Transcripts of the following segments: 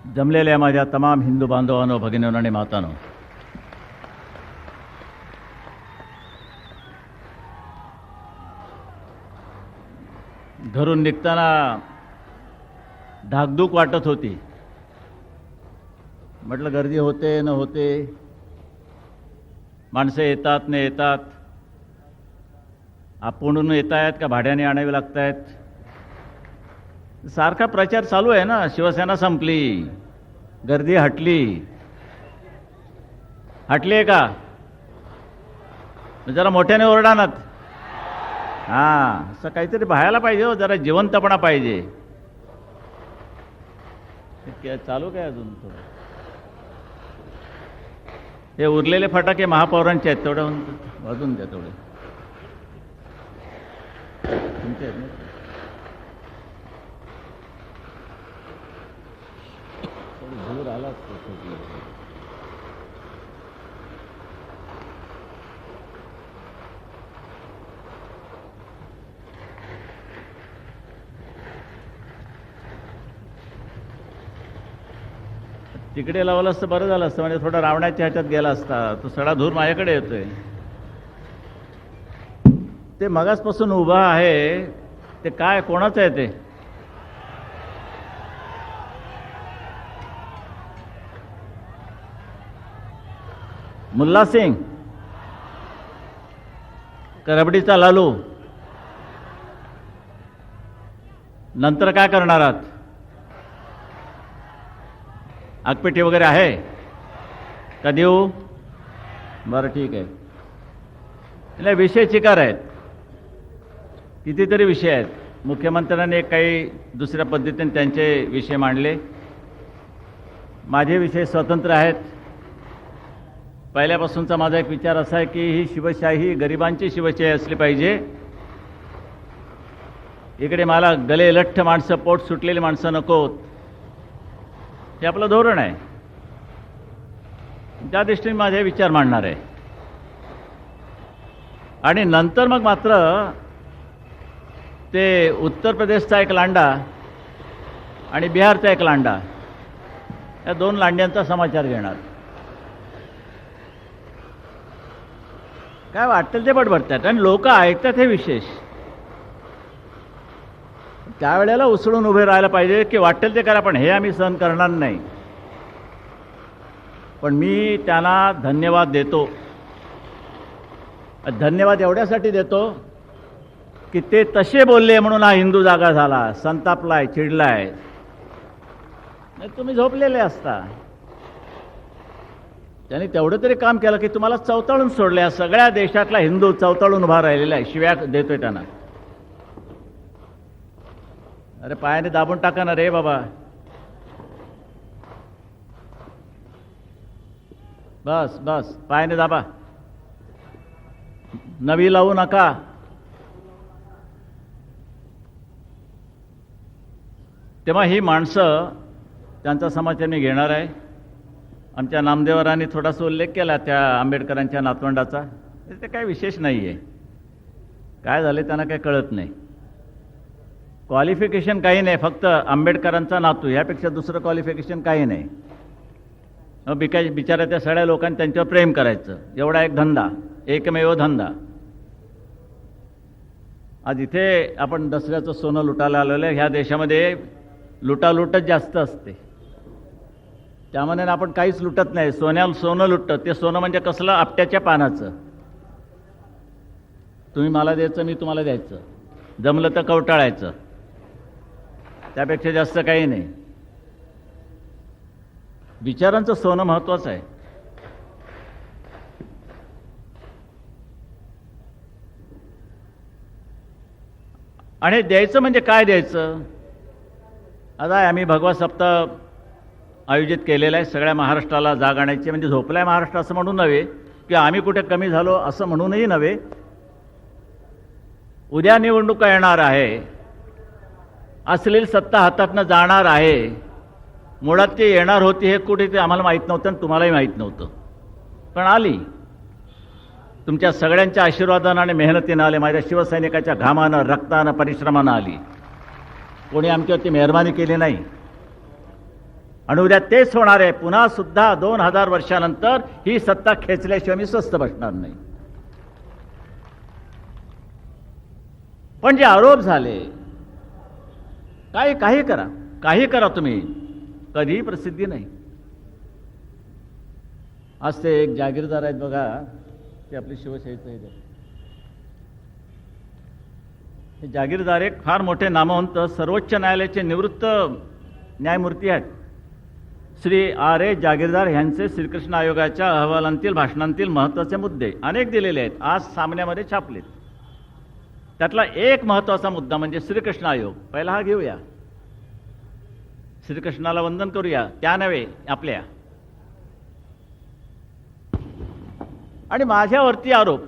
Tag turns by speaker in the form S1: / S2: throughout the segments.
S1: जमलेल्या माझ्या तमाम हिंदू बांधवांनो, भगिनींनो आणि मातांनो, घरून निघताना धाकधूक वाटत होती. म्हटलं गर्दी होते न होते, माणसं येतात न येतात, आपणून येत आहेत का भाड्याने आणावे लागत आहेत. सारखा प्रचार चालू आहे ना, शिवसेना संपली, गर्दी हटली. हटली आहे का? जरा मोठ्याने ओरडा ना. हां, असं काहीतरी पाहायला पाहिजे हो, जरा जिवंतपणा पाहिजे. चालू काय अजून थोडं? हे उरलेले फटाके महापौरांचे आहेत, तेवढे वाजून द्या. तेवढे तुमचे आहेत ना? धूर आला तिकडे लावलं असतं बरं झालं असतं, म्हणजे थोडा रावणाच्या ह्याच्यात गेला असता. तो सडा धूर माझ्याकडे येतोय. ते मगासपासून उभा आहे ते काय, कोणाचं आहे ते? मुल्ला सिंग, करबडीचा लालू. नंतर काय करणार आहात? आगपेटी वगैरे आहे का देऊ? बरं ठीक आहे. नाही, विषय चिकार आहेत, कितीतरी विषय आहेत. मुख्यमंत्र्यांनी काही दुसऱ्या पद्धतीने त्यांचे विषय मांडले. माझे विषय स्वतंत्र आहेत. पहिल्यापासूनचा माझा एक विचार असा आहे की ही शिवशाही गरिबांची शिवशाही असली पाहिजे. इकडे मला गले लठ्ठ माणसं, पोट सुटलेली माणसं नकोत, हे आपलं धोरण आहे. त्या दृष्टीने माझे विचार मांडणार आहे. आणि नंतर मग मात्र ते उत्तर प्रदेशचा एक लांडा आणि बिहारचा एक लांडा, या दोन लांड्यांचा समाचार घेणार. काय वाटेल ते बडबडतात आणि लोक ऐकतात, हे विशेष. त्यावेळेला उसळून उभे राहायला पाहिजे की वाटेल ते करा, पण हे आम्ही सहन करणार नाही. पण मी त्यांना धन्यवाद देतो. धन्यवाद एवढ्यासाठी देतो की ते तसे बोलले म्हणून हा हिंदू जागा झाला, संतापलाय, चिडलाय. नाही, तुम्ही झोपलेले असता. त्यांनी तेवढं तरी काम केलं की तुम्हाला चवताळून सोडले. सगळ्या देशातला हिंदू चवताळून उभा राहिलेला आहे. शिव्या देतोय त्यांना. अरे पायाने दाबून टाका ना रे बाबा. बस बस, पायाने दाबा, नवी लावू नका. तेव्हा ही माणसं, त्यांचा समाचार मी घेणार आहे. आमच्या नामदेवरांनी थोडासा उल्लेख केला त्या आंबेडकरांच्या नातवंडाचा. ते काय विशेष नाही आहे. काय झाले त्यांना काय कळत नाही. क्वालिफिकेशन काही नाही, फक्त आंबेडकरांचा नातू, ह्यापेक्षा दुसरं क्वालिफिकेशन काही नाही. बिचारा त्या सगळ्या लोकांनी त्यांच्यावर प्रेम करायचं, एवढा एक धंदा, एकमेव धंदा. आज इथे आपण दसऱ्याचं सोनं लुटायला आलेलं आहे. ह्या देशामध्ये लुटालुटच जास्त असते. त्यामध्ये आपण काहीच लुटत नाही. सोनं लुटतं. ते सोनं म्हणजे कसलं? आपट्याच्या पानाचं. तुम्ही मला द्यायचं, मी तुम्हाला द्यायचं, जमलं तर कवटाळायचं, त्यापेक्षा जास्त काही नाही. विचारांचं सोनं महत्वाचं आहे. आणि द्यायचं म्हणजे काय द्यायचं? आता आम्ही भगवा सप्ताह आयोजित केलेला आहे. सगळ्या महाराष्ट्राला जाग आणायची, म्हणजे झोपलाय महाराष्ट्र असं म्हणून नव्हे, की आम्ही कुठे कमी झालो असं म्हणूनही नव्हे. उद्या निवडणुका येणार आहे, असलेली सत्ता हातातनं जाणार आहे. मुळात ते येणार होती हे कुठे ते आम्हाला माहीत नव्हतं आणि तुम्हालाही माहीत नव्हतं, पण आली. तुमच्या सगळ्यांच्या आशीर्वादानं आणि मेहनतीनं आले. माझ्या शिवसैनिकाच्या घामानं, रक्तानं, परिश्रमानं आली. कोणी आमच्यावरती मेहरबानी केली नाही. आणि उद्या तेच होणार आहे. पुन्हा सुद्धा 2000 वर्षानंतर ही सत्ता खेचल्याशिवाय मी स्वस्थ बसणार नाही. पण जे आरोप झाले, काही करा तुम्ही, कधीही प्रसिद्धी नाही. आज ते एक जागीरदार आहेत बघा, ते आपली शिवसेनेचे आहेत. हे जागीरदार एक फार मोठे नामवंत सर्वोच्च न्यायालयाचे निवृत्त न्यायमूर्ती आहेत. श्री R.A. जागीरदार यांचे श्रीकृष्ण आयोगाच्या अहवालांतील भाषणांतील महत्त्वाचे मुद्दे अनेक दिलेले आहेत, आज सामन्यामध्ये छापलेत. त्यातला एक महत्त्वाचा मुद्दा म्हणजे श्रीकृष्ण आयोग. पहिला हा घेऊया, श्रीकृष्णाला वंदन करूया, त्या नव्हे आपल्या. आणि माझ्यावरती आरोप,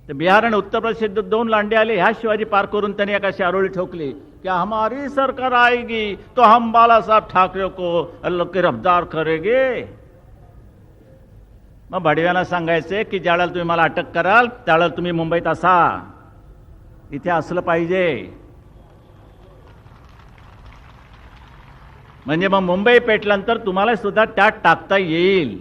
S1: ते बिहार आणि उत्तर प्रदेश 2 लांडे आले, ह्या शिवाजी पार करून त्यांनी एका शारोळी ठोकली की हमारी सरकार आएगी तो हम बालासाहेब ठाकरे को गिरफ्तार करेंगे. मग भडव्यांना सांगायचे की ज्यावेळेला तुम्ही मला अटक कराल त्यावेळेला तुम्ही मुंबईत असा, इथे असलं पाहिजे. म्हणजे मग मुंबई पेटल्यानंतर तुम्हाला सुद्धा त्यात टाकता येईल.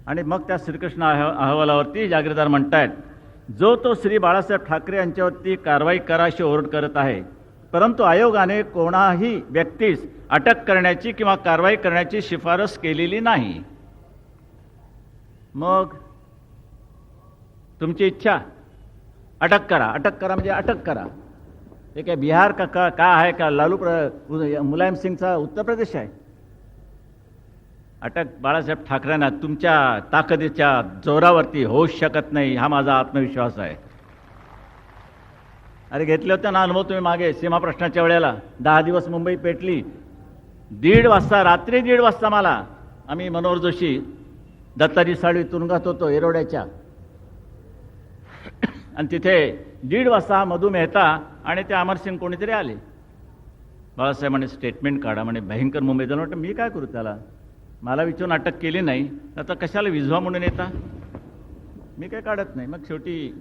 S1: आणि मग त्या श्रीकृष्ण अहवालावरती जागीरदार म्हणतायत, जो तो श्री बाळासाहेब ठाकरे यांच्यावरती कारवाई करा अशी ओरड करत आहे, परंतु आयोगाने कोणाही व्यक्तीस अटक करण्याची किंवा कारवाई करण्याची शिफारस केलेली नाही. मग तुमची इच्छा, अटक करा म्हणजे अटक करा. हे काय बिहार का आहे का मुलायम सिंगचा उत्तर प्रदेश आहे? अटक बाळासाहेब ठाकरेंना तुमच्या ताकदीच्या जोरावरती होऊ शकत नाही, हा माझा आत्मविश्वास आहे. अरे घेतले होते ना अनुभव तुम्ही मागे सीमा प्रश्नाच्या वेळेला. 10 दिवस मुंबई पेटली. 1:30 वाजता, रात्री 1:30 वाजता मला, आम्ही मनोहर जोशी दत्ताजी साळवी तुरुंगात होतो एरोड्याच्या, आणि तिथे 1:30 वाजता मधु मेहता आणि ते अमरसिंग कोणीतरी आले. बाळासाहेब म्हणे स्टेटमेंट काढा म्हणे, भयंकर मुंबई झालं. म्हटलं मी काय करू त्याला, मला विचारून अटक केली नाही, आता कशाला विझवा म्हणून येता, मी काय काढत नाही. मग शेवटी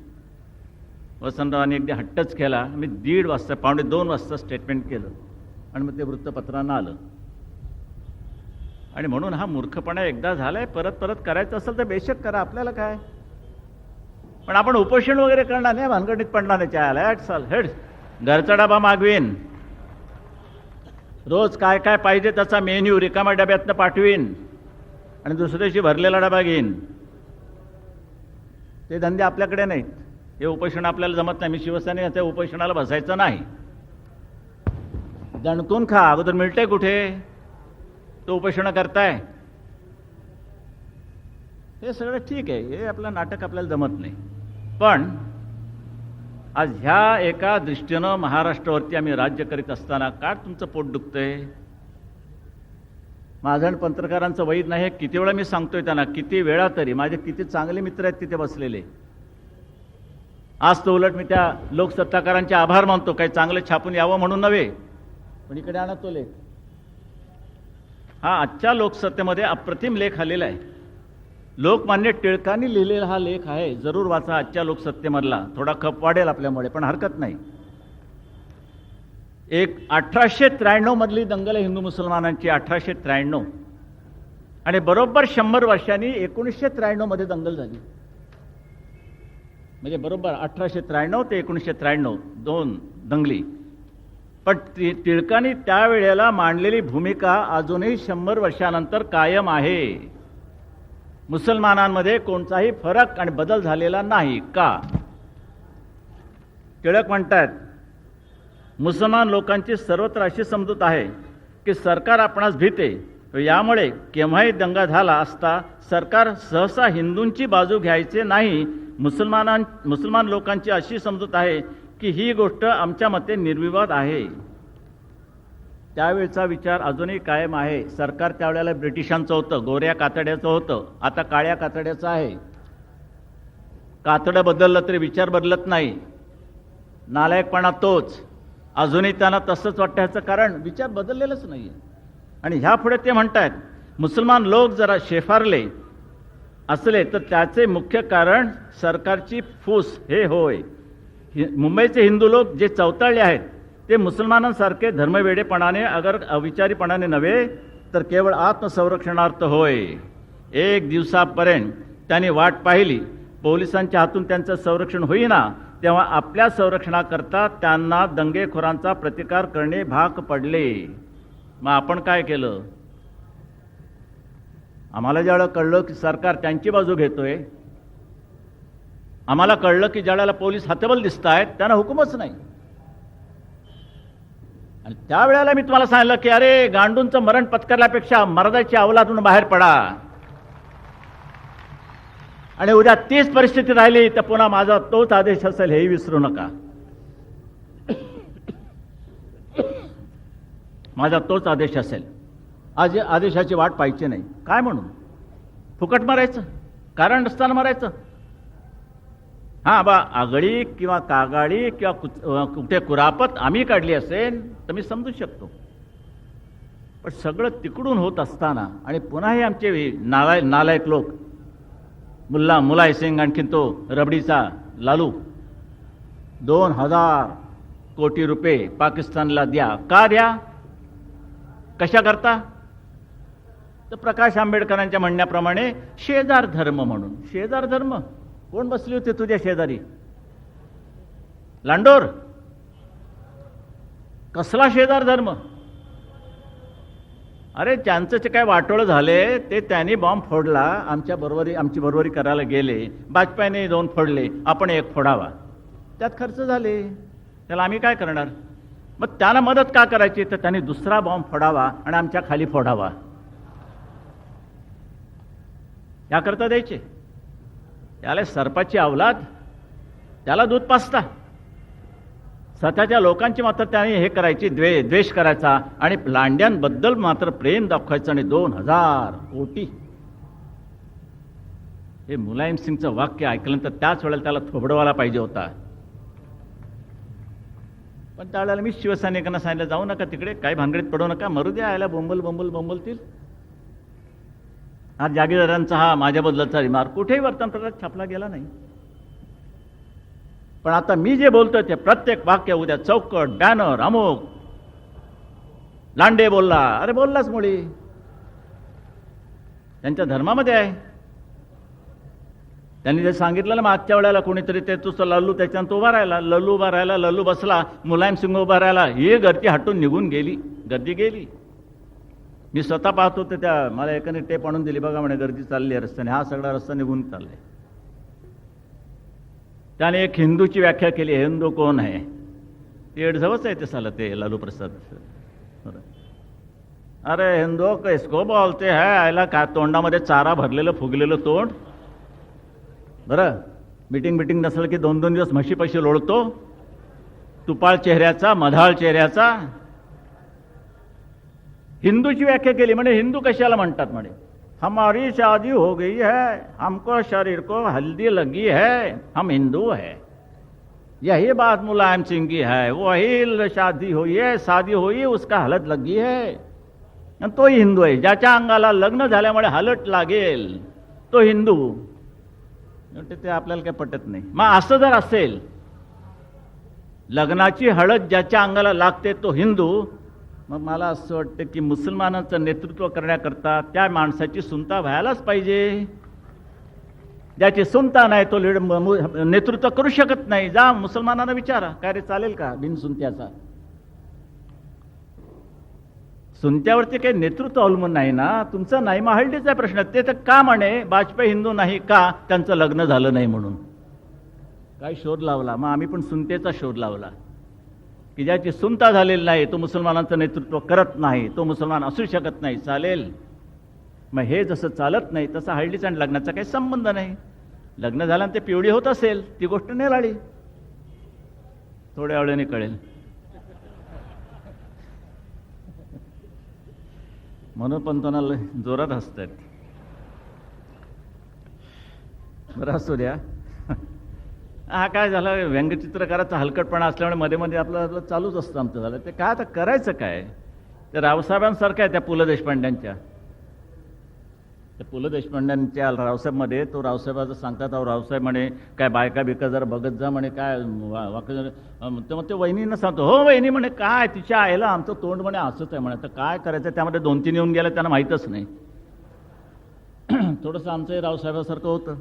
S1: वसंतरावांनी अगदी हट्टच केला. मी 1:30 वाजता 1:45 वाजता स्टेटमेंट केलं आणि मग ते वृत्तपत्रांना आलं. आणि म्हणून हा मूर्खपणा एकदा झालाय, परत करायचं असेल तर बेशक करा, आपल्याला काय. पण आपण उपोषण वगैरे करणार नाही, भानगडीत पडणार नाही. चाल हेड घरचा डबा मागवीन, रोज काय काय पाहिजे त्याचा मेन्यू रिकाम्या डब्यातनं पाठवीन आणि दुसऱ्या दिवशी भरलेला डबा घेईन. ते धंदे आपल्याकडे नाहीत. हे उपोषण आपल्याला जमत नाही. मी शिवसेनेच्या त्या उपोषणाला बसायचं नाही. दणकून खा, अगोदर मिळतंय कुठे, तो उपोषण करताय. हे सगळं ठीक आहे, हे आपलं नाटक आपल्याला जमत नाही. पण आज ह्या एका दृष्टीनं महाराष्ट्रावरती आम्ही राज्य करीत असताना का तुमचं पोट दुखतंय? माझं आणि पत्रकारांचं वैध नाही हे किती वेळा मी सांगतोय त्यांना, किती वेळा तरी. माझे किती चांगले मित्र आहेत तिथे बसलेले. आज तो उलट मी त्या लोकसत्ताकारांचे आभार मानतो, काही चांगलं छापून यावं म्हणून नव्हे, पण इकडे आणा तो लेख. हा आजच्या लोकसत्तेमध्ये अप्रतिम लेख आलेला आहे. लोकमान्य टिळकांनी लिहिलेला हा लेख आहे, जरूर वाचा. आजच्या लोकसत्तेमधला थोडा खप वाढेल आपल्यामुळे, पण हरकत नाही. एक 1893 मधली दंगल आहे हिंदू मुसलमानांची, 1893, आणि बरोबर 100 वर्षांनी 1993 मध्ये दंगल झाली. म्हणजे बरोबर 1893 ते 1993 2 दंगली. पण टिळकांनी त्यावेळेला मांडलेली भूमिका अजूनही 100 वर्षानंतर कायम आहे. मुसलमानांमध्ये कोणताही फरक आणि बदल झालेला नाही. का? टिळक म्हणतात, मुसलमान लोकांची सर्वत्र अशी समजूत आहे की सरकार आपणास भीते, यामुळे केव्हाही दंगा झाला असता सरकार सहसा हिंदूंची बाजू घ्यायचे नाही. मुसलमान लोकांची अशी समजूत आहे की ही गोष्ट आमच्या मते निर्विवाद आहे. त्यावेळचा विचार अजूनही कायम आहे. सरकार त्यावेळेला ब्रिटिशांचं होतं, गोऱ्या कातड्याचं होतं, आता काळ्या कातड्याचं आहे. कातडं बदललं तरी विचार बदलत नाही. नालायकपणा तोच. अजूनही त्यांना तसंच वाटतं. ह्याचं कारण विचार बदललेलंच नाही. आणि ह्यापुढे ते म्हणतात, मुसलमान लोक जरा शेफारले असले तर त्याचे मुख्य कारण सरकारची फूस हे होय. मुंबईचे हिंदू लोक जे चवताळले आहेत ते मुसलमानांसारखे धर्मवेडेपणाने अगर अविचारीपणाने नव्हे तर केवळ आत्मसंरक्षणार्थ होय. एक दिवसापर्यंत त्यांनी वाट पाहिली, पोलिसांच्या हातून त्यांचं संरक्षण होईना, तेव्हा आपल्या संरक्षणाकरता त्यांना दंगेखोरांचा प्रतिकार करणे भाग पडले. मग आपण काय केलं? आम्हाला ज्यावेळेला कळलं की सरकार त्यांची बाजू घेतोय, आम्हाला कळलं की ज्यावेळेला पोलीस हतबल दिसत आहेत त्यांना हुकूमच नाही, आणि त्यावेळेला मी तुम्हाला सांगितलं की अरे गांडूंचं मरण पत्करल्यापेक्षा मर्दाची अवलादून बाहेर पडा. आणि उद्या तीच परिस्थिती राहिली तर पुन्हा माझा तोच आदेश असेल, हेही विसरू नका. माझा तोच आदेश असेल. आज आदेशाची वाट पाहिजे नाही. काय म्हणून? फुकट मारायचं? कारण नसताना मारायचं? हां बा, आगळी किंवा कागाळी किंवा कुठे कुरापत आम्ही काढली असेल तर मी समजू शकतो, पण सगळं तिकडून होत असताना आणि पुन्हा हे आमचे नालायक लोक, मुलाय सिंग, आणखीन तो रबडीचा लालू, 2000 कोटी रुपये पाकिस्तानला द्या. का द्या? कशा करता? तर प्रकाश आंबेडकरांच्या म्हणण्याप्रमाणे शेजार धर्म म्हणून. शेजार धर्म? कोण बसली होती तुझ्या शेजारी? लांडोर? कसला शेजार धर्म? अरे ज्यांचं जे काय वाटोळ झाले ते त्यांनी बॉम्ब फोडला, आमची बरोबरी करायला गेले, वाजपेयीने 2 फोडले, आपण 1 फोडावा, त्यात खर्च झाले, त्याला आम्ही काय करणार? मग त्यांना मदत का करायची? तर त्यांनी दुसरा बॉम्ब फोडावा आणि आमच्या खाली फोडावा, याकरता द्यायचे. त्याला सर्पाची अवलाद, त्याला दूध पाजता. स्वतःच्या लोकांची मात्र त्याने हे करायची, द्वेष करायचा, आणि लांड्यांबद्दल मात्र प्रेम दाखवायचं. आणि 2000 कोटी. हे मुलायम सिंगचं वाक्य ऐकल्यानंतर त्याच वेळेला त्याला थोबडवायला पाहिजे होता. पण त्यावेळेला मी शिवसैनिकांना सांगितलं, जाऊ नका तिकडे, काही भानगडीत पडू नका, मरू द्या, यायला बोंबलतील. हा जागीरदारांचा हा माझ्याबद्दलचा रिमार्क कुठेही वर्तमानपत्रात छापला गेला नाही. पण आता मी जे बोलतोय ते प्रत्येक वाक्य उद्या चौकट, बॅनर, अमुक, लांडे बोलला. अरे बोललाच मुळी, त्यांच्या धर्मामध्ये आहे. त्यांनी जे सांगितलं ना मागच्या वेळेला, कोणीतरी ते तुझं लल्लू त्याच्यानंतर उभा राहिला, लल्लू बसला, मुलायम सिंग उभा राहिला, ही गर्दी हटून निघून गेली, गर्दी गेली. मी स्वतः पाहतो ते, त्या मला एकाने टेप आणून दिली, बघा म्हणे गर्दी चालली आहे रस्त्याने, हा सगळा रस्ता निघून चाललाय. त्याने एक हिंदूची व्याख्या केली. हिंदू कोण आहे? ते एडझवच आहे ते साला, ते लालू प्रसाद. अरे हिंदू किसको बोलते है? आयला का तोंडामध्ये चारा भरलेलं फुगलेलं तोंड. बरं, मिटिंग नसलं की 2-2 दिवस म्हशीपाशी लोळतो, तुपाळ चेहऱ्याचा, मधाळ चेहऱ्याचा. हिंदूची व्याख्या केली. म्हणे हिंदू कशाला म्हणतात? म्हणे हमारी शादी हो गई है, हमको शरीर को हल्दी लगी है, हम हिंदू है. यही बात मुलायम सिंह की है. वही शादी हुई उसका हलत लगी है, तो हिंदू आहे. ज्याच्या अंगाला लग्न झाल्यामुळे हलट लागेल तो हिंदू. ते आपल्याला काही पटत नाही. मग असं जर असेल, लग्नाची हळद ज्याच्या अंगाला लागते तो हिंदू, मग मला असं वाटतं की मुसलमानांचं नेतृत्व करण्याकरता त्या माणसाची सुनता व्हायलाच पाहिजे. ज्याची सुनता नाही तो नेतृत्व करू शकत नाही. जा मुसलमानांना विचारा, काय रे चालेल का बिनसुनत्याचा? सुनत्यावरती काही नेतृत्व अवलंबून नाही ना. तुमचा नाही हळदीचा प्रश्न. ते तर का म्हणे वाजपेयी हिंदू नाही का? त्यांचं लग्न झालं नाही म्हणून. काय शोध लावला? मग आम्ही पण सुनतेचा शोध लावला की ज्याची सुनता झालेली नाही तो मुसलमानांचं नेतृत्व करत नाही, तो मुसलमान असू शकत नाही. चालेल. मग हे जसं चालत नाही तसं हळदीचा आणि लग्नाचा काही संबंध नाही. लग्न झाल्यानंतर ते पिवळी होत असेल ती गोष्ट निराळी, थोड्या वेळाने कळेल. म्हणून पण त्यांना जोरात हसतात. बरं असू द्या. हा काय झालं, व्यंगचित्रकाराचा हलकटपणा असल्यामुळे मध्ये मध्ये आपलं चालूच असतं आमचं. झालं ते काय, आता करायचं काय? ते रावसाहेबांसारखं आहे त्या पु ल देशपांड्यांच्या. ते पु ल देशपांड्यांच्या रावसाहेबमध्ये तो रावसाहेबाचं सांगतात, अहो रावसाहेब म्हणे काय बायका बिका जरा बघत जा म्हणे, काय वाक्य तर मग ते वहिनींना सांगतो, हो वहिनी म्हणे काय तिच्या आईला आमचं तोंड म्हणे असंच आहे म्हणे, तर काय करायचं. त्यामध्ये 2-3 येऊन गेलं, त्यांना माहीतच नाही. थोडंसं आमचंही रावसाहेबासारखं होतं.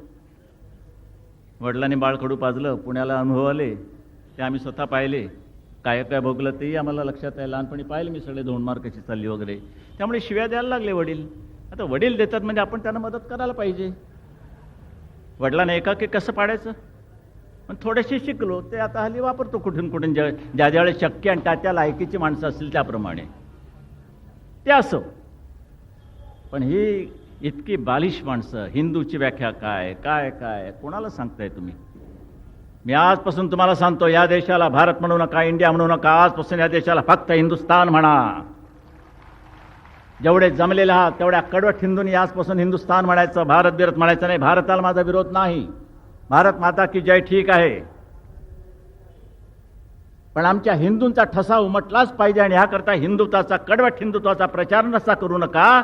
S1: वडिलांनी बाळकडू पाजलं, पुण्याला अनुभव आले, ते आम्ही स्वतः पाहिले. काय काय भोगलं तेही आम्हाला लक्षात आहे. लहानपणी पाहिले मी सगळे धोंडमार कशी चालली वगैरे. त्यामुळे शिव्या द्यायला लागले वडील. आता वडील देतात म्हणजे आपण त्यांना मदत करायला पाहिजे. वडिलांना एकाकी कसं पाडायचं, पण थोडेसे शिकलो ते आता हल्ली वापरतो कुठून कुठून, ज्या ज्यावेळेस शक्य आणि त्या लायकीची माणसं असतील त्याप्रमाणे ते असो. पण ही इतकी बालिश माणसं, हिंदूची व्याख्या काय काय काय कोणाला सांगताय तुम्ही? मी आजपासून तुम्हाला सांगतो, या देशाला भारत म्हणू नका, इंडिया म्हणू नका. आजपासून या देशाला फक्त हिंदुस्तान म्हणा. जेवढे जमलेले आहात तेवढ्या कडवट हिंदूंनी आजपासून हिंदुस्तान म्हणायचं, भारत बिरत म्हणायचं नाही. भारताला माझा विरोध नाही, भारत माता की जय ठीक आहे, पण आमच्या हिंदूंचा ठसा उमटलाच पाहिजे. आणि ह्याकरता हिंदुत्वाचा, कडवट हिंदुत्वाचा प्रचार नसा करू नका.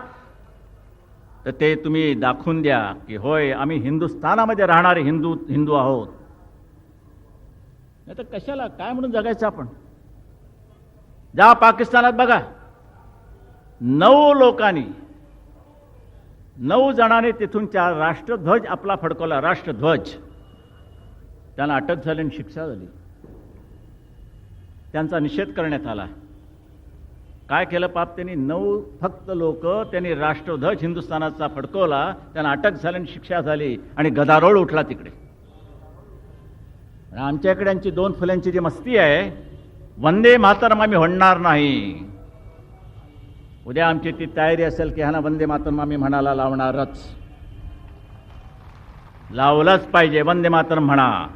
S1: तर ते तुम्ही दाखवून द्या की होय आम्ही हिंदुस्थानामध्ये राहणारे हिंदू आहोत. नाही तर कशाला, काय म्हणून जगायचं आपण? जा पाकिस्तानात बघा, 9 जणांनी तिथून राष्ट्रध्वज आपला फडकवला, राष्ट्रध्वज. त्यांना अटक झाली आणि शिक्षा झाली. त्यांचा निषेध करण्यात आला. काय केलं पाप त्यांनी? 9 फक्त लोक त्यांनी राष्ट्रध्वज हिंदुस्थानाचा फडकवला, त्यांना अटक झाली आणि शिक्षा झाली आणि गदारोळ उठला तिकडे. आमच्याकडे यांची 2 फुल्यांची जी मस्ती आहे, वंदे मातरम आम्ही म्हणणार नाही. उद्या आमची ती तयारी असेल की ह्याना वंदे मातरम आम्ही म्हणायला लावणारच, लावलंच पाहिजे. वंदे मातरम म्हणा,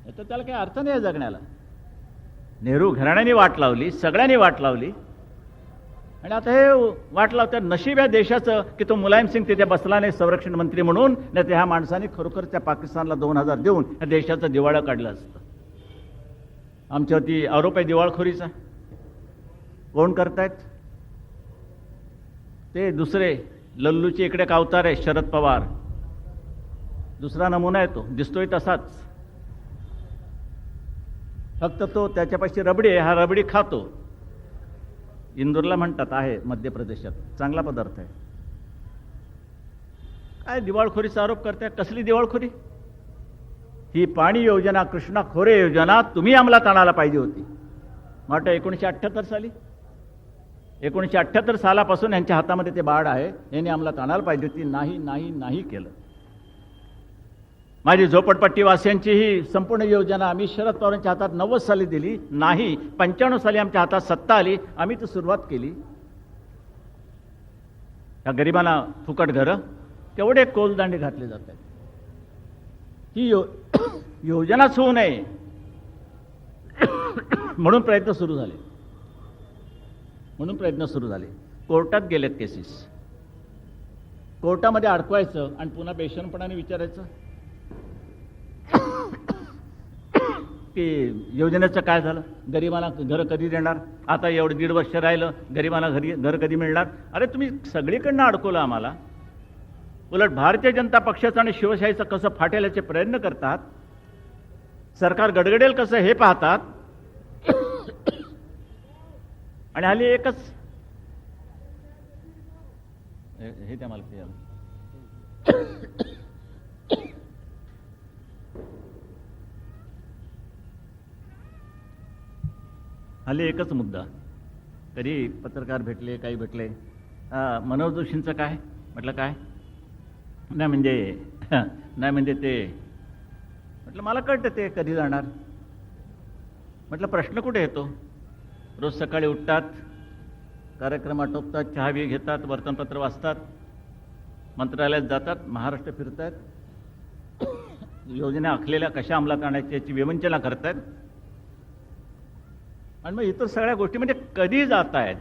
S1: तर त्याला काही अर्थ नाही जगण्याला. नेहरू घराण्याने वाट लावली, सगळ्यांनी वाट लावली, आणि आता हे वाट लावतात. नशीब या देशाचं की तो मुलायम सिंग तिथे बसला नाही संरक्षण मंत्री म्हणून, नाही तर ह्या माणसाने खरोखर त्या पाकिस्तानला 2000 देऊन या देशाचं दिवाळं काढलं असतं. आमच्यावरती आरोप आहे दिवाळखोरीचा. कोण करतायत? ते दुसरे लल्लूचे इकडे एक अवतार आहे, शरद पवार. दुसरा नमुना आहे, तो दिसतोय तसाच, फक्त तो त्याच्यापाशी रबडी आहे, हा रबडी खातो. इंदूरला म्हणतात, आहे मध्य प्रदेशात, चांगला पदार्थ आहे. काय दिवाळखोरीचा आरोप करताय? कसली दिवाळखोरी? ही पाणी योजना, कृष्णा खोरे योजना तुम्ही अंमलात आणायला पाहिजे होती. वाटतं 1978 साली, 1978 सालापासून यांच्या हातामध्ये ते बाळ आहे, यांनी अंमलात आणायला पाहिजे होती. नाही नाही नाही केलं. माझी झोपडपट्टीवासियांची ही संपूर्ण योजना आम्ही शरद पवारांच्या हातात 90 साली दिली. नाही, 95 साली आमच्या हातात सत्ता आली, आम्ही तर सुरुवात केली. त्या गरिबांना फुकट घरं, तेवढे कोलदांडे घातले जात आहेत. ही योजनाच होऊ नये म्हणून प्रयत्न सुरू झाले. कोर्टात गेलेत केसेस. कोर्टामध्ये अडकवायचं आणि पुन्हा बेशरमपणाने विचारायचं की योजनेचं काय झालं, गरिबांना घरं कधी देणार, आता एवढं 1.5 वर्ष राहिलं, गरिबांना घर कधी मिळणार. अरे तुम्ही सगळीकडनं अडकवलं आम्हाला. उलट भारतीय जनता पक्षाचं आणि शिवशाहीचं कसं फाटेल याचे प्रयत्न करतात. सरकार गडगडेल कसं हे पाहतात. आणि हल्ली एकच हे त्या मला हल्ली एकच मुद्दा. कधी पत्रकार भेटले, काही भेटले, मनोज जोशींचं काय म्हटलं, काय नाही म्हणजे ते म्हटलं मला कळतं ते कधी जाणार. म्हटलं प्रश्न कुठे येतो? रोज सकाळी उठतात, कार्यक्रम आटोपतात, चहा बी घेतात, वर्तमानपत्र वाचतात, मंत्रालयात जातात, महाराष्ट्र फिरतात, योजना आखलेल्या कशा अंमलात आणायची याची विवंचना करतात, आणि मग इतर सगळ्या गोष्टी म्हणजे कधी जात आहेत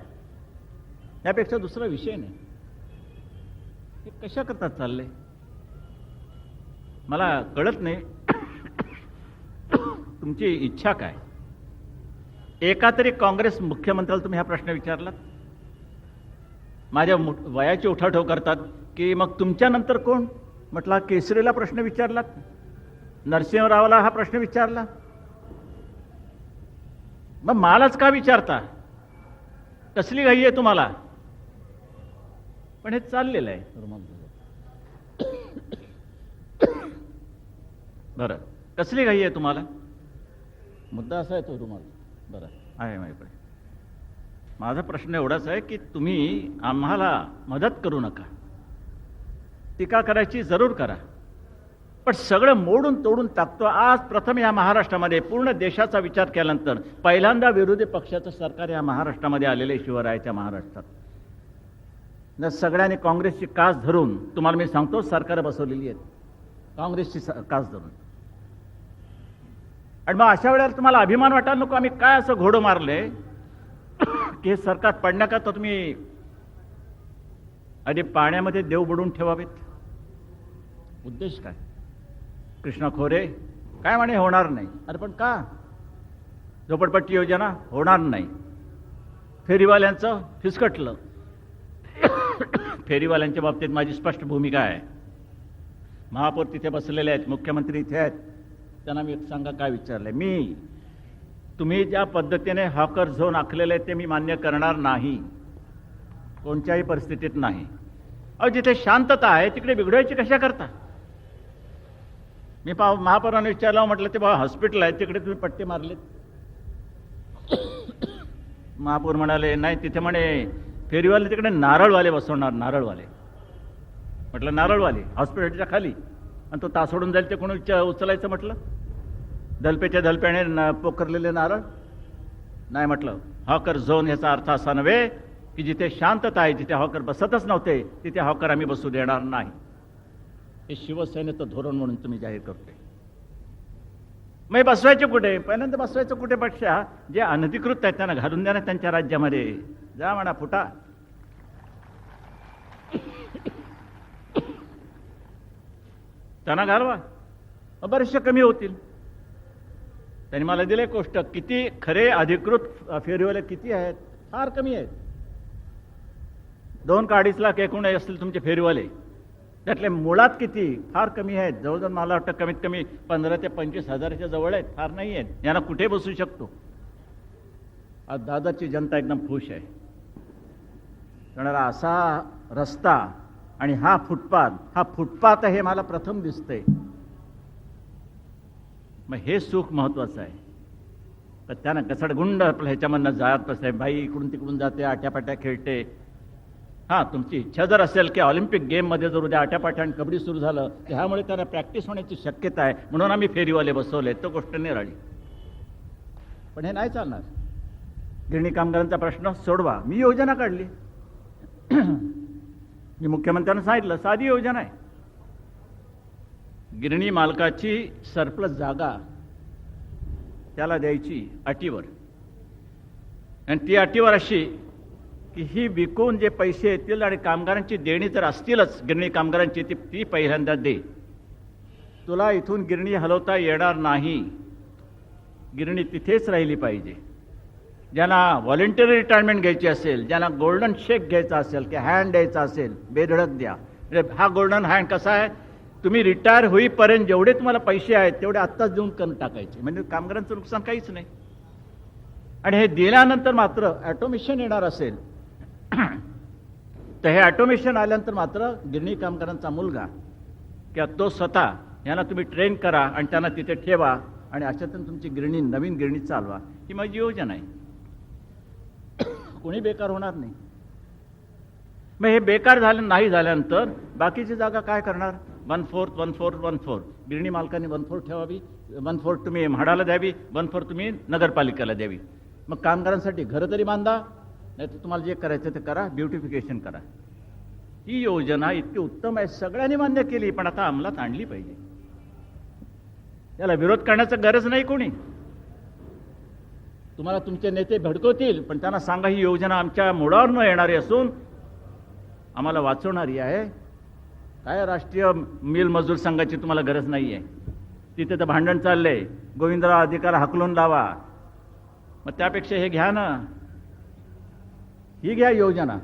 S1: त्यापेक्षा दुसरा विषय नाही. हे कशा करतात चालले मला कळत नाही. तुमची इच्छा काय? एका तरी काँग्रेस मुख्यमंत्र्याला तुम्ही हा प्रश्न विचारलात? माझ्या वयाची उठाठेव करतात की मग तुमच्यानंतर कोण. म्हटलं केसरीला प्रश्न विचारलात, नरसिंहरावला हा प्रश्न विचारला, मग मलाच का विचारता. कसली घाई आहे तुम्हाला. पण हे चाललेलं आहे. बरं, कसली घाई आहे तुम्हाला. मुद्दा असा आहे तो रुमाल. बरं आहे माझ्याकडे. माझा प्रश्न एवढाच आहे की तुम्ही आम्हाला मदत करू नका. टीका करायची जरूर करा, पण सगळं मोडून तोडून टाकतो. आज प्रथम या महाराष्ट्रामध्ये पूर्ण देशाचा विचार केल्यानंतर पहिल्यांदा विरोधी पक्षाचं सरकार या महाराष्ट्रामध्ये आलेले शिवरायाच्या महाराष्ट्रात. न सगळ्यांनी काँग्रेसची कास धरून, तुम्हाला मी सांगतो सरकार बसवलेली आहेत काँग्रेसची कास धरून. आणि मग अशा वेळेला तुम्हाला अभिमान वाटायला नको आम्ही काय असं घोडं मारले की हे सरकार पडण्याकरता तुम्ही आधी पाण्यामध्ये देव बुडून ठेवावेत. उद्देश काय. कृष्णा खोरे काय म्हणे होणार नाही. अरे पण का. झोपडपट्टी योजना होणार नाही. फेरीवाल्यांचं फिसकटलं. फेरीवाल्यांच्या बाबतीत माझी स्पष्ट भूमिका आहे. महापौर तिथे बसलेले आहेत, मुख्यमंत्री इथे आहेत, त्यांना मी सांगा काय विचारलंय. मी तुम्ही ज्या पद्धतीने हॉकर झोन आखलेले आहेत ते मी मान्य करणार नाही, कोणत्याही परिस्थितीत नाही. अहो जिथे शांतता आहे तिकडे बिघडवायची कशा करता. मी महापौरांना विचारलं, म्हटलं ते बाबा हॉस्पिटल आहे तिकडे तुम्ही पट्टे मारलेत. महापौर म्हणाले नाही तिथे म्हणे फेरीवाले तिकडे नारळवाले बसवणार. नारळवाले. म्हटलं नारळवाले हॉस्पिटलच्या खाली, आणि तो तास सोडून जाईल ते कोणी उचलायचं. म्हटलं दलपेच्या दलप्याने पोखरलेले नारळ नाही. म्हटलं हॉकर झोन याचा अर्थ असा नव्हे की जिथे शांतता आहे, जिथे हॉकर बसतच नव्हते तिथे हॉकर आम्ही बसू देणार नाही. हे शिवसेनेचं धोरण म्हणून तुम्ही जाहीर करतोय. मग बसवायचे कुठे. पहिल्यांदा बसवायचं कुठे पेक्षा जे अनधिकृत आहेत त्यांना घालून द्या ना त्यांच्या राज्यामध्ये. जा म्हणा फुटा. त्यांना घालवा, बरेचसे कमी होतील. त्यांनी मला दिले गोष्ट किती खरे अधिकृत फेरीवाले किती आहेत. फार कमी आहेत. 2 का 2.5 लाख एकूण असतील तुमचे फेरीवाले. त्यातले मुळात किती फार कमी आहेत. जवळजवळ मला वाटतं कमीत कमी 15 ते 25 हजाराच्या जवळ आहेत. फार नाही आहेत. यांना कुठे बसू शकतो. आज दादाची जनता एकदम खुश आहे. कारण असा रस्ता आणि हा फुटपाथ हे मला प्रथम दिसतंय. मग हे सुख महत्वाचं आहे. तर त्यानं घसडगुंड आपल्या ह्याच्यामधनं जात बसते. बाई इकडून तिकडून जाते, आट्यापाट्या खेळते. हां तुमची इच्छा जर असेल की ऑलिम्पिक गेममध्ये जर उद्या आट्यापाट्या आणि कबड्डी सुरू झालं त्यामुळे त्यांना प्रॅक्टिस होण्याची शक्यता आहे म्हणून आम्ही फेरीवाले बसवले. तो गोष्ट निराळी. पण हे नाही चालणार. गिरणी कामगारांचा प्रश्न सोडवा. मी योजना काढली. मी मुख्यमंत्र्यांना सांगितलं साधी योजना आहे. गिरणी मालकाची सरप्लस जागा त्याला द्यायची अटीवर. आणि ती अटीवर अशी की ही विकून जे पैसे येतील आणि कामगारांची देणी जर असतीलच गिरणी कामगारांची ती पहिल्यांदा दे. तुला इथून गिरणी हलवता येणार नाही. गिरणी तिथेच राहिली पाहिजे. ज्यांना व्हॉलेंटरी रिटायरमेंट घ्यायची असेल, ज्यांना गोल्डन शेक घ्यायचा असेल की हँड द्यायचा असेल, बेधडक द्या. हा गोल्डन हँड कसा आहे, तुम्ही रिटायर होईपर्यंत जेवढे तुम्हाला पैसे आहेत तेवढे आत्ताच देऊन करून टाकायचे. म्हणजे कामगारांचं नुकसान काहीच नाही. आणि हे दिल्यानंतर मात्र ऑटोमेशन येणार असेल तर हे ऑटोमेशन आल्यानंतर मात्र गिरणी कामगारांचा मुलगा किंवा तो स्वतः यांना तुम्ही ट्रेन करा आणि त्यांना तिथे ठेवा आणि अशातून तुमची गिरणी नवीन गिरणी चालवा. ही माझी योजना आहे. कोणी बेकार होणार नाही. मग हे बेकार झालं नाही झाल्यानंतर बाकीची जागा काय करणार. 1/4 1/4 1/4 गिरणी मालकांनी 1/4 ठेवावी, 1/4 तुम्ही म्हाडाला द्यावी, 1/4 तुम्ही नगरपालिकेला द्यावी. मग कामगारांसाठी घरं तरी बांधा, नाही तर तुम्हाला जे करायचं ते करा, ब्युटिफिकेशन करा. ही योजना इतकी उत्तम आहे, सगळ्यांनी मान्य केली, पण आता अंमलात आणली पाहिजे. याला विरोध करण्याची गरज नाही कोणी. तुम्हाला तुमचे नेते भडकवतील, पण त्यांना सांगा ही योजना आमच्या मुळावर न येणारी असून आम्हाला वाचवणारी आहे. काय राष्ट्रीय मिल मजूर संघाची तुम्हाला गरज नाही आहे. तिथे तर भांडण चाललंय, गोविंदराव अधिकाला हाकलून लावा. मग त्यापेक्षा हे घ्या ना, ही घ्या योजना.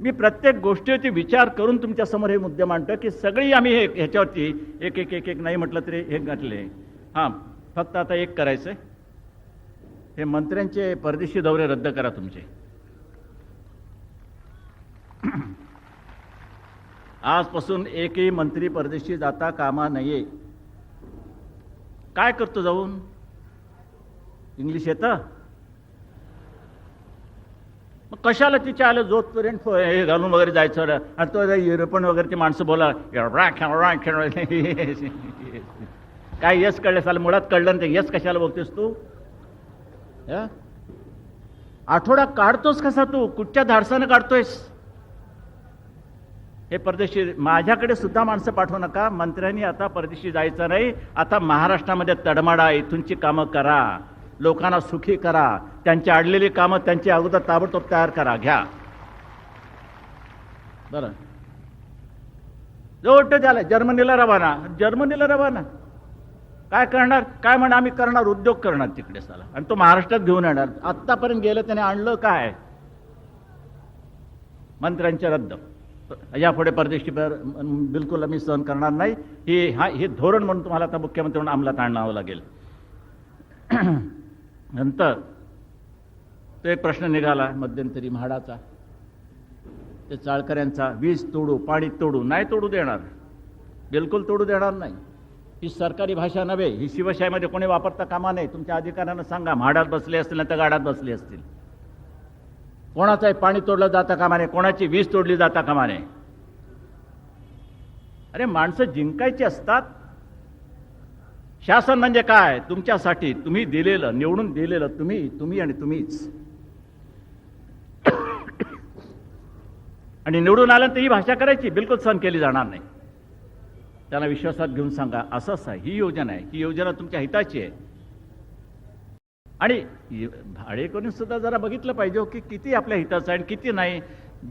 S1: मी प्रत्येक गोष्टीवरती विचार करून तुमच्यासमोर हे मुद्दे मांडतो की सगळी आम्ही ह्याच्यावरती एक एक एक एक नाही म्हटलं तरी हे घातले. हां, फक्त आता एक करायचं आहे, हे मंत्र्यांचे परदेशी दौरे रद्द करा तुमचे. आजपासून एकही मंत्री परदेशी जाता कामा नये. काय करतो जाऊन? इंग्लिश येतं? मग कशाला तिच्या आलं जोतपर्यंत हे घालून वगैरे जायचं आणि तो युरोपियन वगैरे माणसं बोला काय यस कळलं साल मुळात कळलं ते यस कशाला बोलतेस तू? आठवडा काढतोस कसा तू? कुठच्या धाडसानं काढतोयस? हे परदेशी माझ्याकडे सुद्धा माणसं पाठवू नका. मंत्र्यांनी आता परदेशी जायचं नाही. आता महाराष्ट्रामध्ये तडमाडा, इथूनची कामं करा, लोकांना सुखी करा, त्यांची अडलेली कामं त्यांची अगोदर ताबडतोब तयार करा, घ्या. बरं, जो वाटतं त्याला जर्मनीला रवाना. जर्मनीला रवाना काय करणार? काय म्हणा आम्ही करणार, उद्योग करणार तिकडे साला, आणि तो महाराष्ट्रात घेऊन येणार. आत्तापर्यंत गेलं त्याने आणलं काय? मंत्र्यांचे रद्द. यापुढे परदेशी बिलकुल आम्ही सहन करणार नाही. हे धोरण म्हणून तुम्हाला आता मुख्यमंत्री म्हणून अंमलात आणावं लागेल. नंतर तो एक प्रश्न निघाला मध्यंतरी म्हाडाचा, ते चाळकऱ्यांचा. वीज तोडू, पाणी तोडू, नाही तोडू देणार, बिलकुल तोडू देणार नाही. ही सरकारी भाषा नव्हे, ही शिवशाहीमध्ये कोणी वापरता कामा नाही. तुमच्या अधिकाऱ्यांना सांगा, म्हाडात बसले असतील ना तर गाडात बसले असतील. कोणाचंही पाणी तोडलं जाता कामा नये, कोणाची वीज तोडली जाता कामा नये. अरे माणसं जिंकायची असतात. शासन म्हणजे काय? तुमच्यासाठी तुम्ही दिलेलं, निवडून दिलेलं, तुम्ही आणि तुम्हीच. आणि निवडून आल्यानंतर ही भाषा करायची बिलकुल सहन केली जाणार नाही. त्यांना विश्वासात घेऊन सांगा, असंच आहे, ही योजना आहे, ही योजना तुमच्या हिताची आहे. आणि भाडेकरून सुद्धा जरा बघितलं पाहिजे की किती आपल्या हिताचं आहे आणि किती नाही.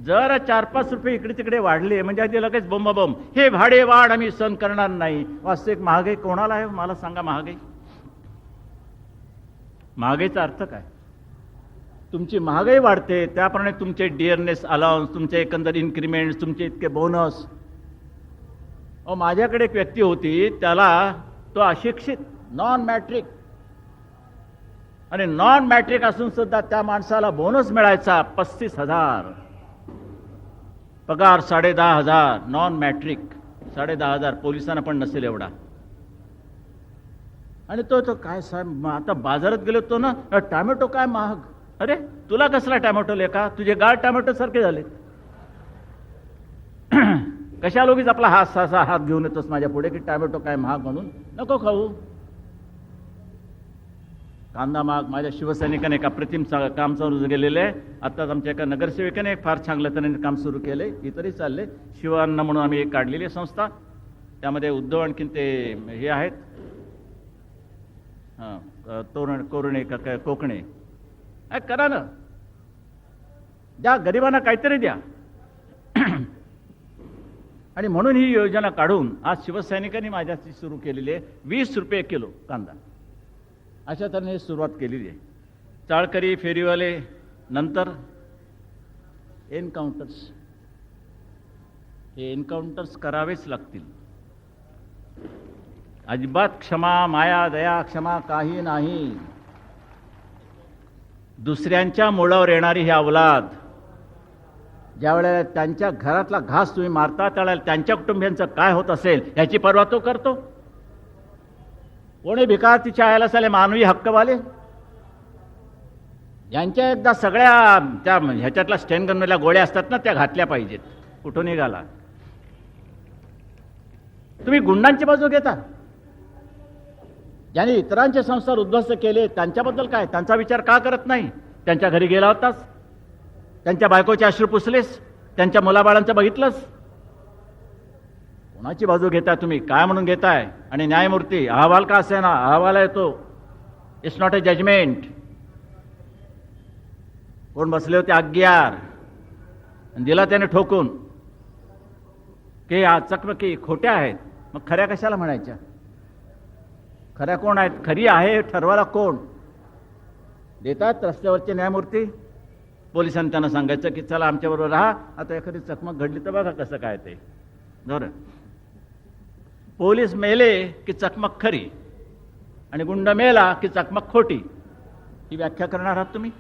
S1: जर 4-5 रुपये इकडे तिकडे वाढले म्हणजे आधी लगेच बोंबाबोंब, हे भाडे वाढ आम्ही सहन करणार नाही. वास्तविक महागाई कोणाला आहे मला सांगा? महागाईचा अर्थ काय? तुमची महागाई वाढते, त्याप्रमाणे तुमचे डिअरनेस अलाउन्स, तुमचे एकंदर इन्क्रिमेंट, तुमचे इतके बोनस. माझ्याकडे एक व्यक्ती होती, त्याला तो अशिक्षित, नॉन मॅट्रिक, आणि नॉन मॅट्रिक असून सुद्धा त्या माणसाला बोनस मिळायचा 35,000 पगार, 10,500. नॉन मॅट्रिक 10,500, पोलिसांना पण नसेल एवढा. आणि तो काय साहेब, आता बाजारात गेलो तो ना, टॅमॅटो काय महाग. अरे तुला कसला टॅमॅटो लेका? तुझे गाळ टॅमॅटो सारखे झाले. कशा लोगीच आपला हात घेऊन येतोस माझ्या पुढे की टॅमॅटो काय महाग म्हणून? नको खाऊ. कांदा महाग. माझ्या शिवसैनिकाने एक अप्रतिम काम चालू गेलेलं आहे. आत्ताच आमच्या एका नगरसेवकाने एक फार चांगलं तऱ्हेने काम सुरू केलंय. इतरही चालले. शिवान्न म्हणून आम्ही एक काढलेली आहे संस्था. त्यामध्ये उद्धव आणखीन ते हे आहेत, कोरणे कोकणे. करा ना, द्या गरिबांना काहीतरी द्या. आणि म्हणून ही योजना काढून आज शिवसैनिकांनी माझ्याशी सुरू केलेली आहे. 20 रुपये किलो कांदा, अशा तऱ्हेने सुरुवात केलेली आहे. चाळकरी, फेरीवाले, नंतर एन्काउंटर्स. हे एन्काउंटर्स करावेच लागतील. अजिबात क्षमा, माया, दया, क्षमा काही नाही. दुसऱ्यांच्या मुळावर येणारी ही अवलाद, ज्यावेळेला त्यांच्या घरातला घास तुम्ही मारता त्यावेळेला त्यांच्या कुटुंबियांचं काय होत असेल याची पर्वा तो करतो. कोणी भिकार तिच्या आयला साले मानवी हक्कवाले, यांच्या एकदा सगळ्या त्या ह्याच्यातला स्टेनगनमधल्या गोळ्या असतात ना, त्या घातल्या पाहिजेत. कुठून निघाला तुम्ही? गुंडांची बाजू घेता. ज्यांनी इतरांचे संसार उद्ध्वस्त केले त्यांच्याबद्दल काय? त्यांचा विचार का करत नाही? त्यांच्या घरी गेला होतास, त्यांच्या बायकोचे अश्रू पुसलेस, त्यांच्या मुलाबाळांचं बघितलंस. कोणाची बाजू घेताय तुम्ही? काय म्हणून घेताय? आणि न्यायमूर्ती अहवाल का असे ना, अहवाल आहे तो, इट्स नॉट अ जजमेंट. कोण बसले होते? अग्ग्यार. दिला त्याने ठोकून की चकमकी खोट्या आहेत. मग खऱ्या कशाला म्हणायच्या? खऱ्या कोण आहेत? खरी आहे ठरवायला कोण? देतात रस्त्यावरचे न्यायमूर्ती. पोलिसांनी त्यांना सांगायचं की चला आमच्याबरोबर राहा, आता एखादी चकमक घडली तर बघा कसं काय ते. बरं, पोलीस मेले की चकमक खरी आणि गुंड मेला की चकमक खोटी, ही व्याख्या करणार आहात तुम्ही?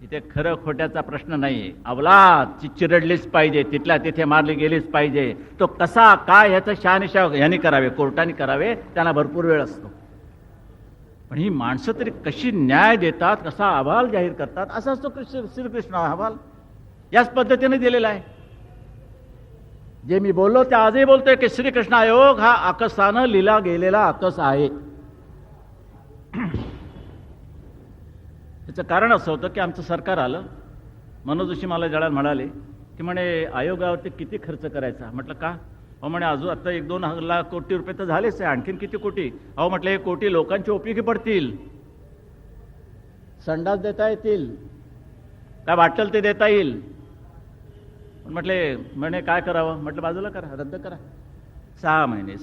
S1: इथे खरं खोट्याचा प्रश्न नाहीये. अवलाद चिरडलीच पाहिजे, तिथल्या तिथे मारली गेलीच पाहिजे. तो कसा काय याचं शहानिशा यांनी करावे, कोर्टाने करावे, त्यांना भरपूर वेळ असतो. पण ही माणसं तरी कशी न्याय देतात, कसा अहवाल जाहीर करतात, असा असतो श्रीकृष्ण अहवाल. याच पद्धतीने दिलेला आहे. जे मी बोललो ते आजही बोलतोय की श्रीकृष्ण आयोग हा आकसानं लिहिला गेलेला आकस आहे. याचं कारण असं होतं की आमचं सरकार आलं. मनोज जोशी मला जळाल म्हणाले की म्हणे आयोगावरती किती खर्च करायचा. म्हटलं का? अहो म्हणे अजून आता 1-2 लाख कोटी रुपये तर झालेच आहे, आणखीन किती कोटी? अहो म्हटलं हे कोटी लोकांची उपयोगी पडतील, संडास देता येतील, काय वाटेल ते देता येईल. म्हटले म्हणे काय करावं? म्हटलं बाजूला करा, रद्द करा. 6 महिने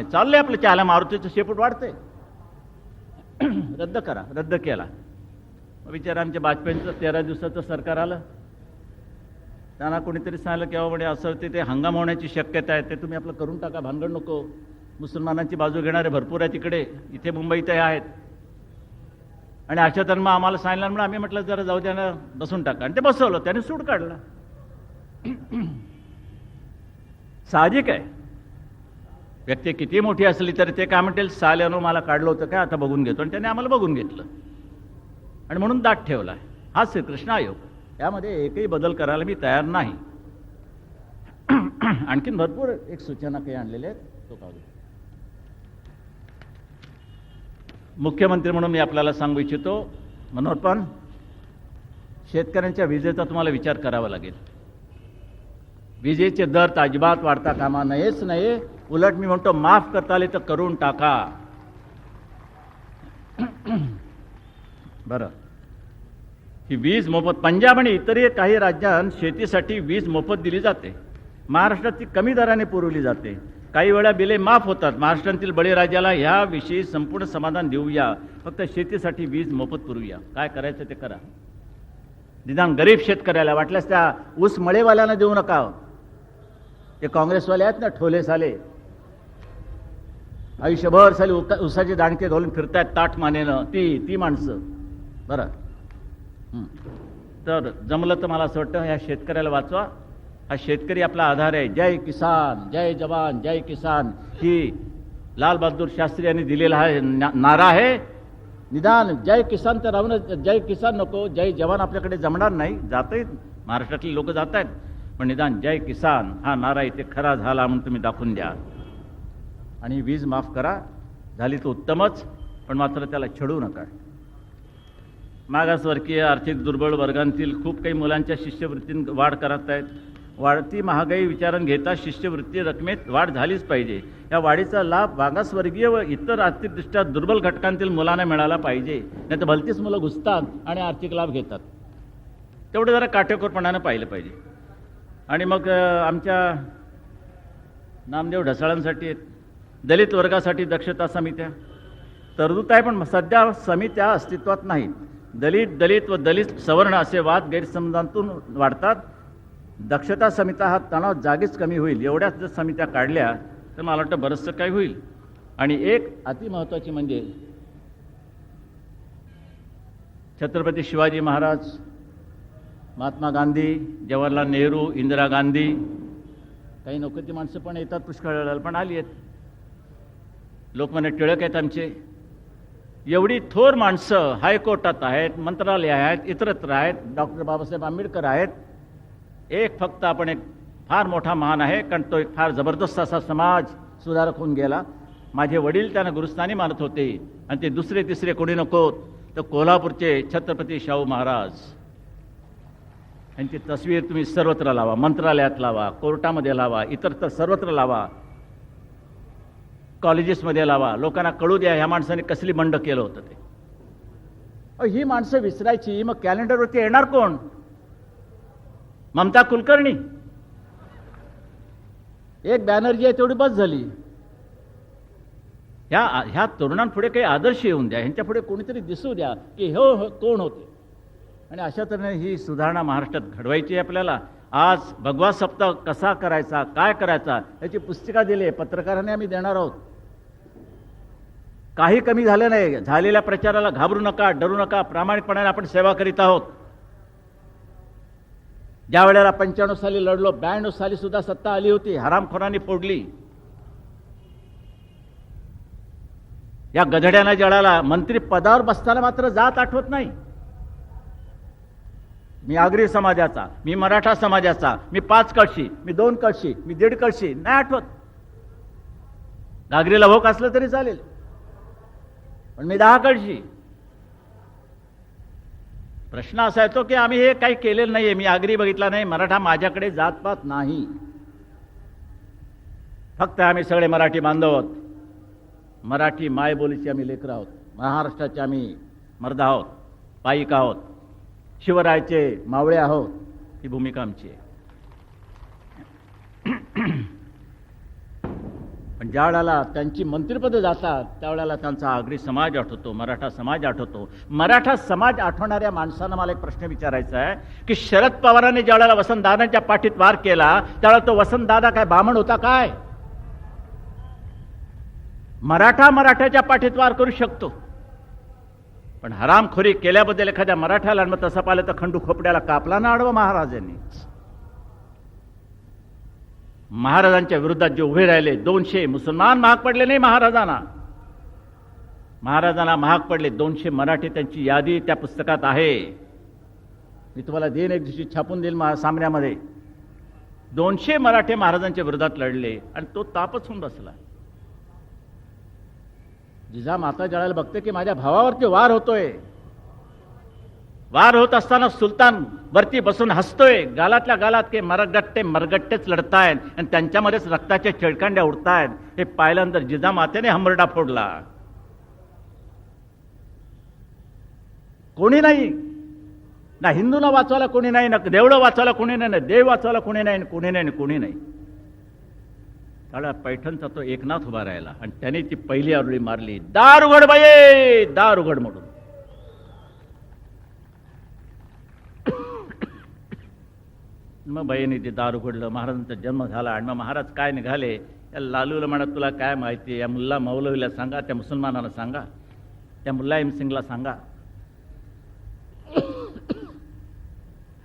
S1: चालले आपलं, चाला मारुतीचं शेपूट वाढते, रद्द करा. रद्द केला. विचार आमच्या वाजपेयींचं 13 दिवसाचं सरकार आलं. त्यांना कोणीतरी सांगितलं की म्हणे असं ते हंगाम होण्याची शक्यता आहे, ते तुम्ही आपलं करून टाका, भानगड नको. मुसलमानांची बाजू घेणारे भरपूर आहे तिकडे, इथे मुंबईत आहेत. आणि अशा तर मग आम्हाला सांगितलं म्हणून आम्ही म्हटलं जरा जाऊ द्या ना, बसून टाका. आणि ते बसवलं, त्याने सूड काढला. साहजिक आहे, व्यक्ती किती मोठी असली तरी ते काय म्हणतील, साल्यानं मला काढलं होतं काय, आता बघून घेतो. आणि त्याने आम्हाला बघून घेतलं आणि म्हणून दाट ठेवला. हा श्रीकृष्ण आयोग. यामध्ये एकही बदल करायला मी तयार नाही. आणखीन भरपूर एक सूचना काही आणलेल्या आहेत, तो काढू. मुख्यमंत्री म्हणून मी आपल्याला सांगू इच्छितो, मनोहरपण, शेतकऱ्यांच्या विजेचा तुम्हाला विचार करावा लागेल. विजेचे दर अजिबात वाढता कामा नयेच नाही. उलट मी म्हणतो माफ करता आले तर करून टाका. बरं, ही वीज मोफत पंजाब आणि इतरही काही राज्यांत शेतीसाठी वीज मोफत दिली जाते. महाराष्ट्रात ती कमी दराने पुरवली जाते. काही वेळा बिले माफ होतात. महाराष्ट्रातील बळीराजाला ह्याविषयी संपूर्ण समाधान देऊया. फक्त शेतीसाठी वीज मोफत पुरवूया. काय करायचं ते करा. निदान गरीब शेतकऱ्याला वाटल्यास त्या ऊस मळेवाल्यांना देऊ नका. ते काँग्रेसवाले आहेत ना, ठोले साले, आयुष्यभर साली उसाचे दाणके घालून फिरतायत ताट मानेनं, ती माणसं. बरं, तर जमलं तर मला असं वाटतं ह्या शेतकऱ्याला वाचवा. हा शेतकरी आपला आधार आहे. जय किसान, जय जवान, जय किसान ही लाल बहादूर शास्त्री यांनी दिलेला हा नारा आहे. निदान जय किसान तर राहून जय किसान नको, जय जवान आपल्याकडे जमणार नाही. जात आहेत महाराष्ट्रातले लोक जात आहेत, पण निदान जय किसान हा नारा इथे खरा झाला म्हणून तुम्ही दाखवून द्या. आणि वीज माफ करा. झाली तर उत्तमच, पण मात्र त्याला छेडू नका. मागासवर्गीय आर्थिक दुर्बळ वर्गांतील खूप काही मुलांच्या शिष्यवृत्तीत वाढ करत आहेत. वाढती महागाई विचारात घेता शिष्यवृत्ती रकमेत वाढ झालीच पाहिजे. या वाढीचा लाभ मागासवर्गीय व इतर आर्थिकदृष्ट्या दुर्बल घटकांतील मुलांना मिळाला पाहिजे. नाही तर भलतीच मुलं घुसतात आणि आर्थिक लाभ घेतात. तेवढं जरा काटेकोरपणानं पाहिलं पाहिजे. आणि मग आमच्या नामदेव ढसाळांसाठी दलित वर्गासाठी दक्षता समित्या तरतूद आहे, पण सध्या समित्या अस्तित्वात नाहीत. दलित व दलित सवर्ण असे वाद गैरसमजातून वाढतात. दक्षता समित्या हा तणाव जागीच कमी होईल. एवढ्याच जर समित्या काढल्या तर मला वाटतं बरंचसं काही होईल. आणि एक अतिमहत्त्वाची म्हणजे छत्रपती शिवाजी महाराज, महात्मा गांधी, जवाहरलाल नेहरू, इंदिरा गांधी, काही नोकरीची माणसं पण येतात पुष्कळ, पण आली आहेत. लोकमान्य टिळक आहेत आमचे. एवढी थोर माणसं हायकोर्टात आहेत, मंत्रालय आहेत, इतरत्र आहेत, डॉक्टर बाबासाहेब आंबेडकर आहेत. एक फक्त आपण एक फार मोठा महान आहे, कारण तो एक फार जबरदस्त असा समाज सुधारक होऊन गेला. माझे वडील त्यांना गुरुस्थानी मानत होते. आणि ते दुसरे तिसरे कोणी नको तर कोल्हापूरचे छत्रपती शाहू महाराज यांची तस्वीर तुम्ही सर्वत्र लावा, मंत्रालयात लावा, कोर्टामध्ये लावा, इतरत्र सर्वत्र लावा, कॉलेजेसमध्ये लावा. लोकांना कळू द्या ह्या माणसाने कसली बंड केलं होतं ते. ही माणसं विसरायची, मग कॅलेंडरवरती येणार कोण? ममता कुलकर्णी. एक बॅनर्जी आहे तेवढी बस झाली. ह्या तरुणांपुढे काही आदर्श येऊन द्या. ह्यांच्या पुढे कोणीतरी दिसू द्या की हो कोण होते. आणि अशा तऱ्हेने ही सुधारणा महाराष्ट्रात घडवायची आहे आपल्याला. आज भगवा सप्ताह कसा करायचा, काय करायचा याची पुस्तिका दिली आहे, पत्रकारांनी आम्ही देणार आहोत. काही कमी झालं नाही. झालेल्या प्रचाराला घाबरू नका, डरू नका. प्रामाणिकपणाने आपण सेवा करीत आहोत. ज्या वेळेला 95 साली लढलो, 92 साली सुद्धा सत्ता आली होती, हरामखोरांनी फोडली. या गधड्यानं जळाला. मंत्री पदावर बसताना मात्र जात आठवत नाही. मी आगरी समाजाचा, मी मराठा समाजाचा, मी 5 कळशी, मी 2 कळशी, मी 1.5 कळशी, नाही आठवत. घागरीला भोक असलं तरी चालेल, पण मी 10 कळशी. प्रश्न असा येतो की आम्ही हे काही केलेलं नाहीये. मी आगरी बघितला नाही, मराठा माझ्याकडे जातपात नाही. फक्त आम्ही सगळे मराठी बांधव आहोत. मराठी मायबोलीची आम्ही लेकरं आहोत. महाराष्ट्राचे आम्ही मर्द आहोत, पाईक आहोत, शिवरायाचे मावळे आहोत. ही भूमिका आमची आहे. पण ज्या वेळेला त्यांची मंत्रिपदं जातात त्यावेळेला त्यांचा आगरी समाज आठवतो, मराठा समाज आठवतो. मराठा समाज आठवणाऱ्या माणसांना मला एक प्रश्न विचारायचा आहे की शरद पवारांनी ज्या वेळेला वसंतदादांच्या पाठीत वार केला त्यावेळेला तो वसंतदादा काय बामण होता काय? मराठ्याच्या पाठीत वार करू शकतो, पण हरामखोरी केल्याबद्दल एखाद्या मराठ्याला मग तसं पाहिलं तर खंडू खोपड्याला कापला ना आडवं महाराजांनी. महाराजांच्या विरोधात जे उभे राहिले 200 मुसलमान महाग पडले नाही महाराजांना. महाराजांना महाग पडले 200 मराठी. त्यांची यादी त्या पुस्तकात आहे. मी तुम्हाला देईन, एक दिवशी छापून देईल सामन्यामध्ये. 200 मराठे महाराजांच्या विरोधात लढले आणि तो तापच होऊन बसला. जिजामाता ज्यावेळेला बघते की माझ्या भावावरती वार होतोय, वार होत असताना सुलतान वरती बसून हसतोय, गालातल्या गालात की मरगट्टेच लढतायत आणि त्यांच्यामध्येच रक्ताच्या चिळकांड्या उडतायत. हे पाहिल्यानंतर जिजामातेने हंबरडा फोडला. कोणी नाही, ना हिंदूला वाचवायला कोणी नाही, ना देवळं वाचवायला कोणी नाही, ना देव वाचवायला कोणी नाही, कोणी नाही. त्याला पैठणचा तो एकनाथ उभा राहिला आणि त्याने ती पहिली आरुळी मारली, दार उघड बाये, दार उघड म्हणून. मग बाईने ते दार उघडलं. महाराजांचा जन्म झाला आणि मग महाराज काय निघाले, या लालूला म्हणत तुला काय माहिती, या मुल्ला मौलवीला सांगा, त्या मुसलमानाला सांगा, त्या मुल्लाइम सिंगला सांगा,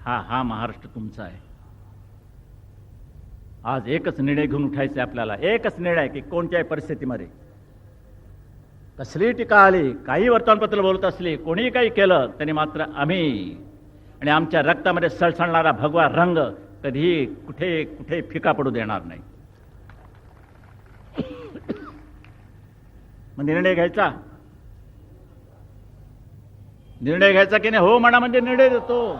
S1: हा महाराष्ट्र तुमचा आहे. आज एकच निर्णय घेऊन उठायचा आपल्याला, एकच निर्णय की कोणत्याही परिस्थितीमध्ये कसली टीका आली, काही वर्तमानपत्र बोलत असली, कोणीही काही केलं तरी मात्र आम्ही आणि आमच्या रक्तामध्ये सळसळणारा भगवा रंग कधीही कुठे फिका पडू देणार नाही. मग निर्णय घ्यायचा की नाही? हो म्हणा म्हणजे निर्णय देतो.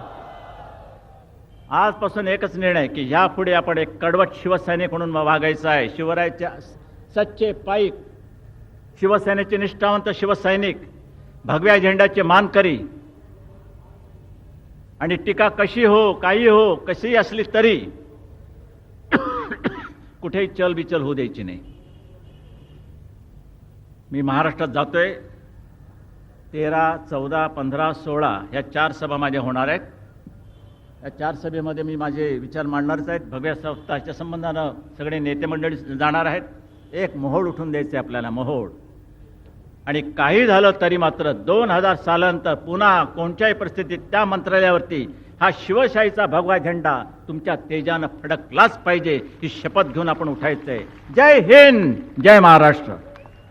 S1: आजपासून एकच निर्णय की यापुढे आपण एक कडवट शिवसैनिक म्हणून वागायचं आहे. शिवरायाचे सच्चे पाईक, शिवसेनेचे निष्ठावंत शिवसैनिक, भगव्या झेंड्याचे मानकरी. आणि टीका कशी हो, काही हो, कशी असली तरी कुठेही चलबिचल होऊ द्यायची नाही. मी महाराष्ट्रात जातोय. 13, 14, 15, 16 या 4 सभा माझ्या होणार आहेत. या 4 सभेमध्ये मी माझे विचार मांडणारच आहेत. भगव्या सप्ताहाच्या संबंधानं सगळे नेते मंडळी जाणार आहेत. एक मोहोळ उठून द्यायचे आपल्याला, मोहोळ. आणि काही झालं तरी मात्र 2000 सालानंतर पुन्हा कोणत्याही परिस्थितीत त्या मंत्रालयावरती हा शिवशाहीचा भगवा झेंडा तुमच्या तेजानं फडकलाच पाहिजे, ही शपथ घेऊन आपण उठायचंय. जय हिंद, जय महाराष्ट्र.